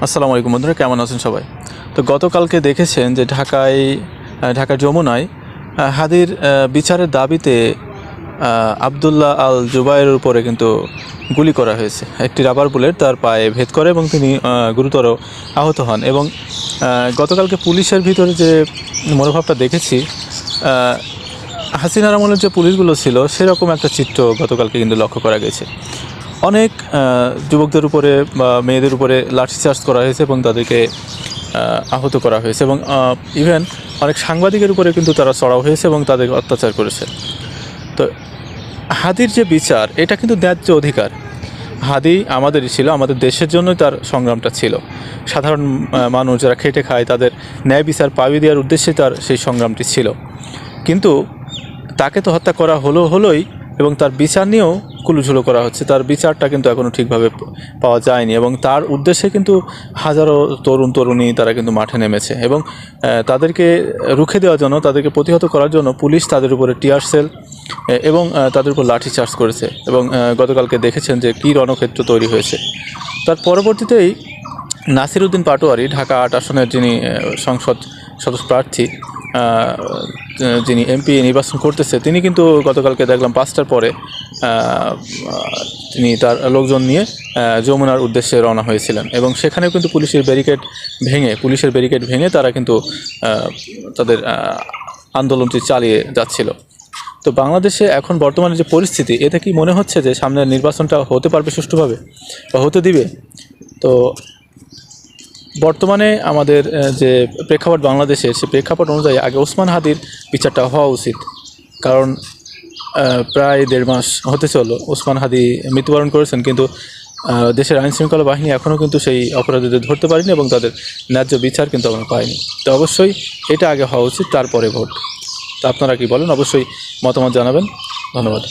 আসসালামু আলাইকুম বন্ধুরা, কেমন আছেন সবাই? তো গতকালকে দেখেছেন যে ঢাকার যমুনায় হাদির বিচারের দাবিতে আবদুল্লাহ আল জুবায়ের উপরে কিন্তু গুলি করা হয়েছে। একটি রাবার বুলেট তার পায়ে ভেদ করে এবং তিনি গুরুতর আহত হন। এবং গতকালকে পুলিশের ভিতরে যে মনোভাবটা দেখেছি, হাসিনার আমলের যে পুলিশগুলো ছিল সেরকম একটা চিত্র গতকালকে কিন্তু লক্ষ্য করা গেছে। অনেক যুবকদের উপরে বা মেয়েদের উপরে লাঠিচার্জ করা হয়েছে এবং তাদেরকে আহত করা হয়েছে, এবং ইভেন অনেক সাংবাদিকের উপরে কিন্তু তারা চড়াও হয়েছে এবং তাদেরকে অত্যাচার করেছে। তো হাদির যে বিচার, এটা কিন্তু ন্যায্য অধিকার। হাদি আমাদেরই ছিল, আমাদের দেশের জন্যই তার সংগ্রামটা ছিল। সাধারণ মানুষ যারা খেটে খায় তাদের ন্যায় বিচার পাইয়ে দেওয়ার উদ্দেশ্যে তার সেই সংগ্রামটি ছিল। কিন্তু তাকে তো হত্যা করা হলোই, এবং তার বিচার নিয়েও কুলুঝুলো করা হচ্ছে। তার বিচারটা কিন্তু এখনও ঠিকভাবে পাওয়া যায়নি, এবং তার উদ্দেশ্যে কিন্তু হাজারো তরুণী তারা কিন্তু মাঠে নেমেছে, এবং তাদেরকে রুখে দেওয়ার জন্য, তাদেরকে প্রতিহত করার জন্য পুলিশ তাদের উপরে টিয়ার সেল এবং তাদের উপর লাঠি চার্জ করেছে। এবং গতকালকে দেখেছেন যে কী রণক্ষেত্র তৈরি হয়েছে। তার পরবর্তীতেই নাসির উদ্দিন পাটোয়ারি, ঢাকা ৮ আসনের যিনি সংসদ সদস্য প্রার্থী, যিনি এমপি নির্বাচন করতেছে, তিনি কিন্তু গতকালকে দেখলাম 5টার পরে তিনি তার লোকজন নিয়ে যমুনার উদ্দেশ্যে রওনা হয়েছিলেন, এবং সেখানেও কিন্তু পুলিশের ব্যারিকেড ভেঙে তারা কিন্তু তাদের আন্দোলনটি চালিয়ে যাচ্ছিল। তো বাংলাদেশে এখন বর্তমানে যে পরিস্থিতি, এতে কি মনে হচ্ছে যে সামনের নির্বাচনটা হতে পারবে সুষ্ঠুভাবে বা হতে দিবে? তো বর্তমানে আমাদের যে প্রেক্ষাপট বাংলাদেশের, সে প্রেক্ষাপট অনুযায়ী আগে ওসমান হাদির বিচারটা হওয়া উচিত। কারণ প্রায় 1.5 মাস হতে চলো ওসমান হাদি মৃত্যুবরণ করেছেন, কিন্তু দেশের আইনশৃঙ্খলা বাহিনী এখনও কিন্তু সেই অপরাধীদের ধরতে পারেনি এবং তাদের ন্যায্য বিচার কিন্তু আমরা পাইনি। তো অবশ্যই এটা আগে হওয়া উচিত, তারপরে ভোট। তো আপনারা কি বলেন? অবশ্যই মতামত জানাবেন। ধন্যবাদ।